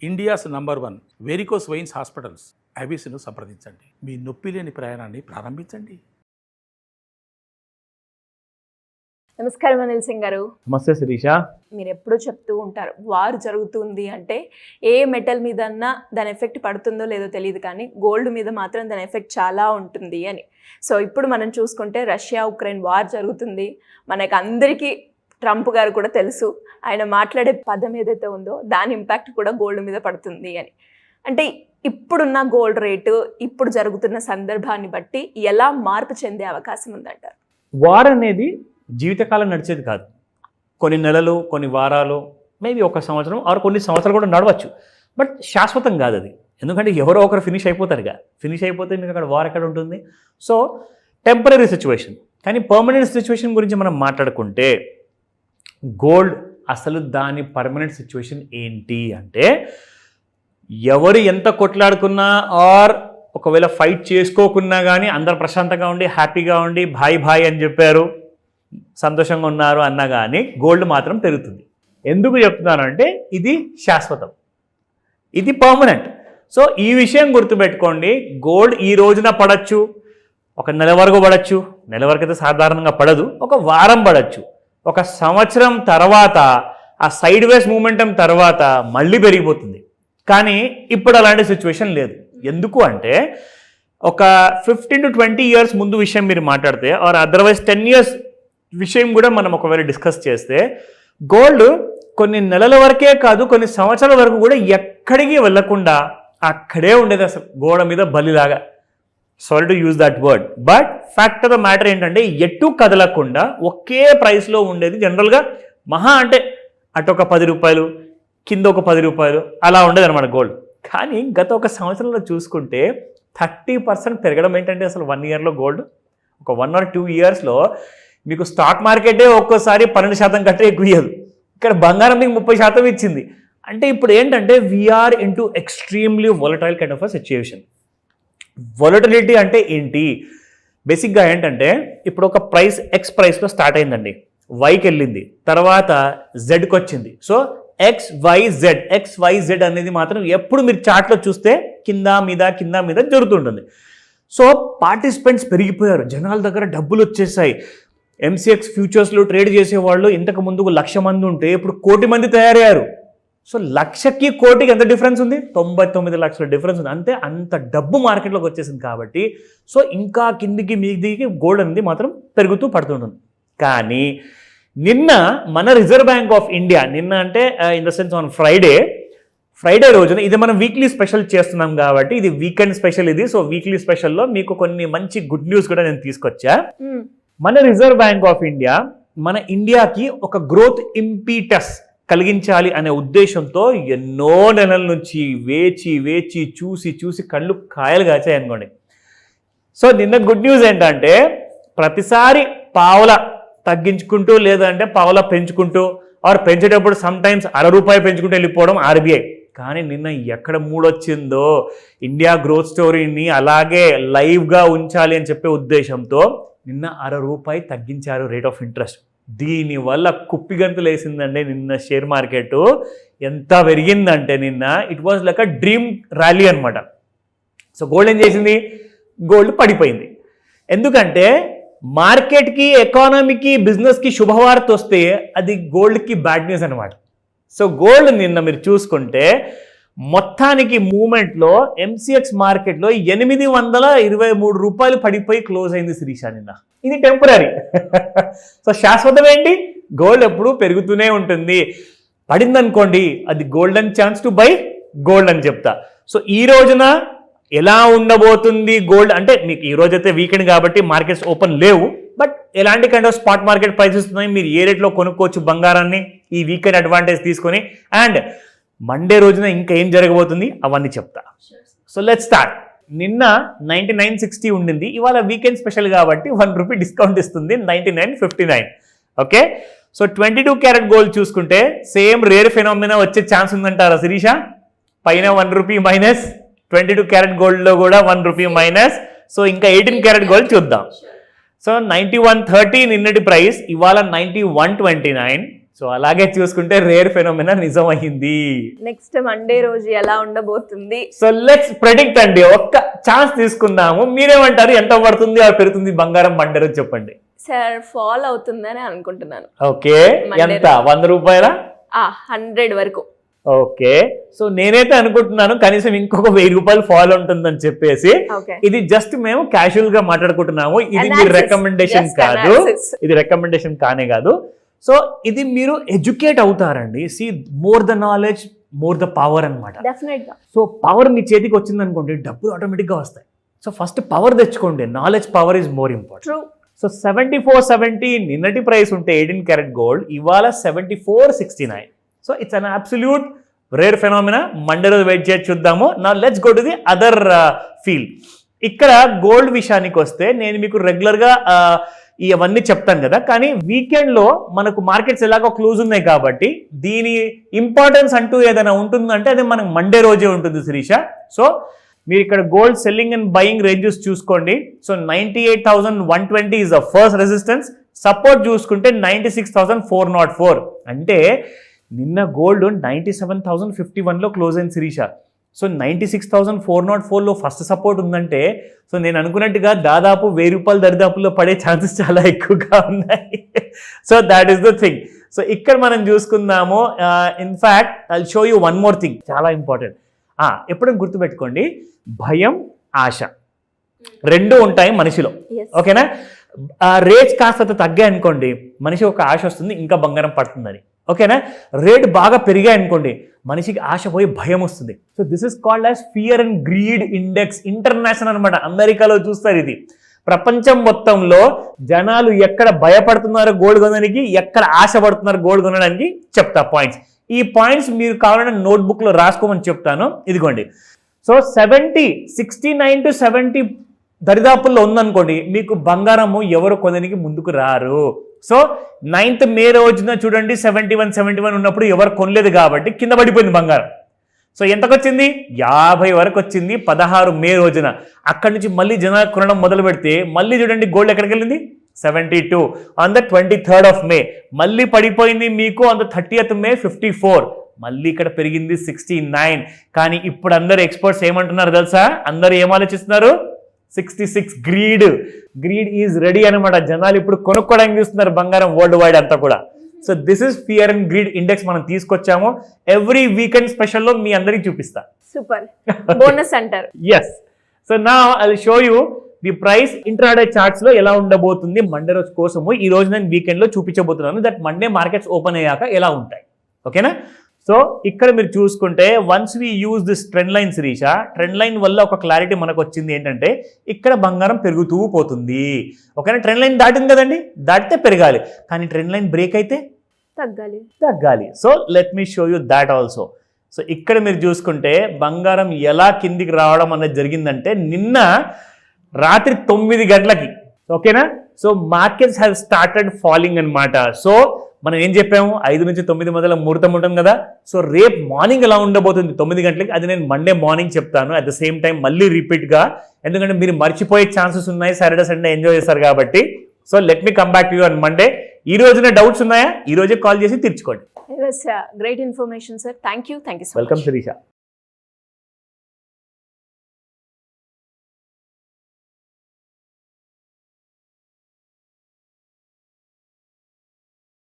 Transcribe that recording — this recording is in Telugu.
India's number 1 varicose veins hospitals ఐబీసీను సంప్రదించండి. మీ నొప్పి లేని ప్రయాణాన్ని ప్రారంభించండి. నమస్కారం అనిల్ సింగ్ గారు. నమస్తే శిరీష. మీరు ఎప్పుడూ చెప్తూ ఉంటారు, వార్ జరుగుతుంది అంటే ఏ మెటల్ మీద అన్నా దాని ఎఫెక్ట్ పడుతుందో లేదో తెలియదు, కానీ గోల్డ్ మీద మాత్రం దాని ఎఫెక్ట్ చాలా ఉంటుంది అని. సో ఇప్పుడు మనం చూసుకుంటే రష్యా ఉక్రెయిన్ వార్ జరుగుతుంది. మనకు అందరికీ ట్రంప్ గారు కూడా తెలుసు, ఆయన మాట్లాడే పదం ఏదైతే ఉందో దాని ఇంపాక్ట్ కూడా గోల్డ్ మీద పడుతుంది అని. అంటే ఇప్పుడున్న గోల్డ్ రేటు ఇప్పుడు జరుగుతున్న సందర్భాన్ని బట్టి ఎలా మార్పు చెందే అవకాశం ఉందంటారు? వార్ అనేది జీవితకాలం నడిచేది కాదు. కొన్ని నెలలు, కొన్ని వారాలు, మేబీ ఒక సంవత్సరం ఆరు కొన్ని సంవత్సరాలు కూడా నడవచ్చు. బట్ శాశ్వతం కాదు అది. ఎందుకంటే ఎవరో ఒకరు ఫినిష్ అయిపోతారుగా. ఫినిష్ అయిపోతే మీకు అక్కడ వార్ ఎక్కడ ఉంటుంది? So temporary situation. కానీ పర్మనెంట్ సిచ్యువేషన్ గురించి మనం మాట్లాడుకుంటే గోల్డ్ అసలు దాని పర్మనెంట్ సిచ్యువేషన్ ఏంటి అంటే, ఎవరు ఎంత కొట్లాడుకున్నా ఆర్ ఒకవేళ ఫైట్ చేసుకోకున్నా కానీ అందరు ప్రశాంతంగా ఉండి హ్యాపీగా ఉండి భాయ్ భాయ్ అని చెప్పారు, సంతోషంగా ఉన్నారు అన్నా కానీ గోల్డ్ మాత్రం పెరుగుతుంది. ఎందుకు చెప్తున్నానంటే ఇది శాశ్వతం, ఇది పర్మనెంట్. సో ఈ విషయం గుర్తుపెట్టుకోండి. గోల్డ్ ఈ రోజున పడచ్చు, ఒక నెల వరకు పడచ్చు, నెల వరకు అయితే సాధారణంగా పడదు, ఒక వారం పడచ్చు, ఒక సంవత్సరం తర్వాత ఆ సైడ్ వేస్ మూమెంటం తర్వాత మళ్ళీ పెరిగిపోతుంది. కానీ ఇప్పుడు అలాంటి సిచ్యువేషన్ లేదు. ఎందుకు అంటే ఒక 15 to 20 years ముందు విషయం మీరు మాట్లాడితే ఆర్ అదర్వైజ్ 10 years విషయం కూడా మనం ఒకవేళ డిస్కస్ చేస్తే గోల్డ్ కొన్ని నెలల వరకే కాదు, కొన్ని సంవత్సరాల వరకు కూడా ఎక్కడికి వెళ్లకుండా అక్కడే ఉండేది. అసలు గోడ మీద బలిలాగా. Sorry to use that word, but fact of the matter ఏంటంటే ఎటు కదలకుండా ఒకే ప్రైస్లో ఉండేది. జనరల్గా మహా అంటే అటు ఒక 10 రూపాయలు, కింద ఒక 10 రూపాయలు అలా ఉండేది అనమాట గోల్డ్. కానీ గత ఒక సంవత్సరంలో చూసుకుంటే 30% పెరగడం ఏంటంటే అసలు 1 yearలో గోల్డ్ ఒక 1 or 2 yearsలో మీకు స్టాక్ మార్కెటే ఒక్కోసారి 12% కంటే ఎక్కువ ఇయ్యదు. ఇక్కడ బంగారం మీకు 30% ఇచ్చింది. అంటే ఇప్పుడు ఏంటంటే we're into extremely volatile kind of a situation. Volatility అంటే ఏంటి? బేసిక్గా ఏంటంటే ఇప్పుడు ఒక ప్రైస్ ఎక్స్ ప్రైస్లో స్టార్ట్ అయిందండి, వైకి వెళ్ళింది, తర్వాత జెడ్కి వచ్చింది. సో XYZ అనేది మాత్రం ఎప్పుడు మీరు చార్ట్లో చూస్తే కింద మీద జరుగుతుంటుంది. సో పార్టిసిపెంట్స్ పెరిగిపోయారు, జనాల దగ్గర డబ్బులు వచ్చేసాయి. MCX ఫ్యూచర్స్లో ట్రేడ్ చేసేవాళ్ళు ఇంతకు ముందు 1,00,000 మంది ఉంటే ఇప్పుడు 1,00,000 మంది తయారయ్యారు. సో 1,00,000కి 1,00,000కి ఎంత డిఫరెన్స్ ఉంది? 99 లక్షల డిఫరెన్స్ ఉంది. అంతే, అంత డబ్బు మార్కెట్లోకి వచ్చేసింది కాబట్టి సో ఇంకా కిందికి మీదికి గోల్డ్ అనేది మాత్రం పెరుగుతూ పడుతుంటుంది. కానీ నిన్న మన రిజర్వ్ బ్యాంక్ ఆఫ్ ఇండియా, నిన్న అంటే in the sense on Friday రోజున, ఇది మనం వీక్లీ స్పెషల్ చేస్తున్నాం కాబట్టి ఇది వీకెండ్ స్పెషల్ ఇది. సో వీక్లీ స్పెషల్లో మీకు కొన్ని మంచి గుడ్ న్యూస్ కూడా నేను తీసుకొచ్చా. మన రిజర్వ్ బ్యాంక్ ఆఫ్ ఇండియా మన ఇండియాకి ఒక గ్రోత్ ఇంపీటస్ కలిగించాలి అనే ఉద్దేశంతో ఎన్నో నెలల నుంచి వేచి చూసి కళ్ళు కాయలు కాచాయి అనుకోండి. సో నిన్న గుడ్ న్యూస్ ఏంటంటే ప్రతిసారి పావల తగ్గించుకుంటూ లేదంటే పావల పెంచుకుంటూ ఆర్ పెంచేటప్పుడు సమ్ టైమ్స్ ₹1 పెంచుకుంటూ వెళ్ళిపోవడం ఆర్బీఐ. కానీ నిన్న ఎక్కడ మూడొచ్చిందో ఇండియా గ్రోత్ స్టోరీని అలాగే లైవ్గా ఉంచాలి అని చెప్పే ఉద్దేశంతో నిన్న ₹1 తగ్గించారు రేట్ ఆఫ్ ఇంట్రెస్ట్. దీనివల్ల కుప్పిగంతులు వేసిందండి నిన్న షేర్ మార్కెట్. ఎంత పెరిగిందంటే నిన్న it was like a dream rally అనమాట. సో గోల్డ్ ఏం చేసింది? గోల్డ్ పడిపోయింది. ఎందుకంటే మార్కెట్కి, ఎకానమీకి, బిజినెస్కి శుభవార్త వస్తే అది గోల్డ్కి బ్యాడ్ న్యూస్ అనమాట. సో గోల్డ్ నిన్న మీరు చూసుకుంటే మొత్తానికి మూమెంట్లో MCX మార్కెట్లో ₹823 పడిపోయి క్లోజ్ అయింది శిరీష నిన్న. ఇది టెంపరీ. సో శాశ్వతం ఏంటి? గోల్డ్ ఎప్పుడు పెరుగుతూనే ఉంటుంది. పడిందనుకోండి అది golden chance to buy gold అని చెప్తా. సో ఈ రోజున ఎలా ఉండబోతుంది గోల్డ్ అంటే, మీకు ఈ రోజైతే వీకెండ్ కాబట్టి మార్కెట్స్ ఓపెన్ లేవు, బట్ ఎలాంటి kind of spot market prices ఉన్నాయి, మీరు ఏ రేట్లో కొనుక్కోవచ్చు బంగారాన్ని ఈ వీకెండ్ అడ్వాంటేజ్ తీసుకొని, అండ్ మండే రోజున ఇంకా ఏం జరగబోతుంది అవన్నీ చెప్తా. So let's start. నిన్న 99.60 ఉండింది, ఇవాళ వీకెండ్ స్పెషల్ కాబట్టి ₹1 డిస్కౌంట్ ఇస్తుంది, 99.59. ఓకే. సో 22 క్యారెట్ గోల్డ్ చూసుకుంటే సేమ్ రేర్ ఫెనామినా వచ్చే ఛాన్స్ ఉందంటారా శిరీష? పైన ₹1 మైనస్, 22 క్యారెట్ గోల్డ్లో కూడా ₹1 మైనస్. సో ఇంకా 18 క్యారెట్ గోల్డ్ చూద్దాం. సో 91.30 నిన్నటి ప్రైస్, ఇవాళ 91.29. సో అలాగే చూసుకుంటే రేర్ ఫెనోమెనా నిజం అయింది. నెక్స్ట్ మండే రోజు ఎలా ఉండబోతుంది? సో లెట్స్ ప్రెడిక్ట్ అండి, ఒక్క ఛాన్స్ తీసుకుందాము. మీరేమంటారు, ఎంత పడుతుంది ఆ పెరుగుతుంది బంగారం మండే రోజు చెప్పండి. సార్ ఫాల్ అవుతుందని అనుకుంటున్నాను. ఓకే, ఎంత? 100 రూపాయల? 100 వరకు. ఓకే, సో నేనైతే అనుకుంటున్నాను కనీసం ఇంకొక 1000 రూపాయలు ఫాల్ ఉంటుందని చెప్పేసి. ఇది జస్ట్ మేము క్యాజువల్ గా మాట్లాడుకుంటున్నాము, ఇది మీ రికమెండేషన్ కాదు, ఇది రికమెండేషన్ కానే కాదు. సో ఇది మీరు ఎడ్యుకేట్ అవుతారండి. See more the knowledge more the power అనమాట. సో పవర్ మీ చేతికి వచ్చింది అనుకోండి, డబ్బులు ఆటోమేటిక్ గా వస్తాయి. సో ఫస్ట్ పవర్ తెచ్చుకోండి, knowledge power is more important. So 7470 నిన్నటి ప్రైస్ ఉంటే 18 క్యారెట్ గోల్డ్, ఇవాళ 7469. So it's an absolute rare phenomena. Monday రోజు వెయిట్ చేసి చూద్దాము. నా let's go to the other field. ఇక్కడ గోల్డ్ విషయానికి వస్తే నేను మీకు రెగ్యులర్గా ఇవన్నీ చెప్తాను కదా, కానీ వీకెండ్లో మనకు మార్కెట్స్ ఎలాగో క్లోజ్ ఉన్నాయి కాబట్టి దీని ఇంపార్టెన్స్ అంటూ ఏదైనా ఉంటుందంటే అది మనకు మండే రోజే ఉంటుంది శిరీష. సో మీరు ఇక్కడ gold selling and buying ranges చూసుకోండి. So 98,120 is the first resistance. Support చూసుకుంటే 96,404. అంటే నిన్న గోల్డ్ 97,051లో క్లోజ్ అయింది శిరీష. సో 96,404లో ఫస్ట్ సపోర్ట్ ఉందంటే, సో నేను అనుకున్నట్టుగా దాదాపు 1000 రూపాయల దరిదాపుల్లో పడే ఛాన్సెస్ చాలా ఎక్కువగా ఉన్నాయి. So that is the thing. So ఇక్కడ మనం చూసుకుందాము. In fact I show you one more thing, చాలా ఇంపార్టెంట్. ఎప్పుడైనా గుర్తుపెట్టుకోండి, భయం ఆశ రెండు ఉంటాయి మనిషిలో. ఓకేనా? రేట్ కాస్త తగ్గాయి అనుకోండి, మనిషి ఒక ఆశ వస్తుంది ఇంకా బంగారం పడుతుందని. ఓకేనా? రేట్ బాగా పెరిగాయి అనుకోండి, మనిషికి ఆశ పోయి భయం వస్తుంది. So this is called as fear and greed index, international అనమాట. అమెరికాలో చూస్తారు ఇది. ప్రపంచం మొత్తంలో జనాలు ఎక్కడ భయపడుతున్నారో గోల్డ్ కొనడానికి, ఎక్కడ ఆశ పడుతున్నారో గోల్డ్ కొనడానికి చెప్తా పాయింట్స్. ఈ పాయింట్స్ మీరు కావాలంటే నోట్బుక్లో రాసుకోమని చెప్తాను. ఇదిగోండి. సో 69 to 70 దరిదాపుల్లో ఉందనుకోండి, మీకు బంగారము ఎవరు కొనడానికి ముందుకు రారు. సో 9th మే రోజున చూడండి 71 ఉన్నప్పుడు ఎవరు కొనలేదు కాబట్టి కింద పడిపోయింది బంగారం. సో ఎంతకొచ్చింది? 50 వరకు వచ్చింది 16 మే రోజున. అక్కడి నుంచి మళ్ళీ జనాలు కొనడం మొదలు పెడితే మళ్ళీ చూడండి గోల్డ్ ఎక్కడికి వెళ్ళింది? 72 on the 23rd of May. మళ్ళీ పడిపోయింది మీకు ఆన్ ద 30th May 54. మళ్ళీ ఇక్కడ పెరిగింది 69. కానీ ఇప్పుడు అందరు ఎక్స్పర్ట్స్ ఏమంటున్నారు తెలుసా? అందరూ ఏం ఆలోచిస్తున్నారు? 66 గ్రీడ్ ఈజ్ రెడీ అనమాట. జనాలు ఇప్పుడు కొనుక్కోవడానికి చూస్తున్నారు బంగారం వరల్డ్ వైడ్ అంతా కూడా. So this is fear and greed index మనం తీసుకొచ్చాము. ఎవ్రీ వీకెండ్ స్పెషల్లో మీ అందరికి చూపిస్తా. సూపర్ బోనస్ అంటారు. Yes. So now I will show you the price intraday charts లో ఎలా ఉండబోతుంది మండే రోజు కోసము. ఈ రోజు నేను వీకెండ్ లో చూపించబోతున్నాను దట్ మండే మార్కెట్స్ ఓపెన్ అయ్యాక ఎలా ఉంటాయి. ఓకేనా? సో ఇక్కడ మీరు చూసుకుంటే once we use this trend line Shirisha, trend line వల్ల ఒక క్లారిటీ మనకు వచ్చింది ఏంటంటే ఇక్కడ బంగారం పెరుగుతూ పోతుంది. ఓకేనా? ట్రెండ్ లైన్ దాటింది కదండి, దాటితే పెరగాలి. కానీ ట్రెండ్ లైన్ బ్రేక్ అయితే తగ్గాలి. So let me show you that also. So ఇక్కడ మీరు చూసుకుంటే బంగారం ఎలా కిందికి రావడం అనేది జరిగిందంటే నిన్న రాత్రి 9 గంటలకి. ఓకేనా? So markets have started falling అనమాట. సో మనం ఏం చెప్పాము? 5 నుంచి 9 మధ్యలో ముహూర్తం ఉంటుంది కదా. సో రేపు మార్నింగ్ ఎలా ఉండబోతుంది 9 గంటలకి, అది నేను మండే మార్నింగ్ చెప్తాను. అట్ ద సేమ్ టైం మళ్ళీ రిపీట్గా, ఎందుకంటే మీరు మర్చిపోయే ఛాన్సెస్ ఉన్నాయి. సాటర్డే సండే ఎంజాయ్ చేస్తారు కాబట్టి. So let me come back to you on Monday. ఈ రోజున డౌట్స్ ఉన్నాయా? ఈ రోజే కాల్ చేసి తీర్చుకోండి. Great information sir. Thank you so much. Welcome Sirisha.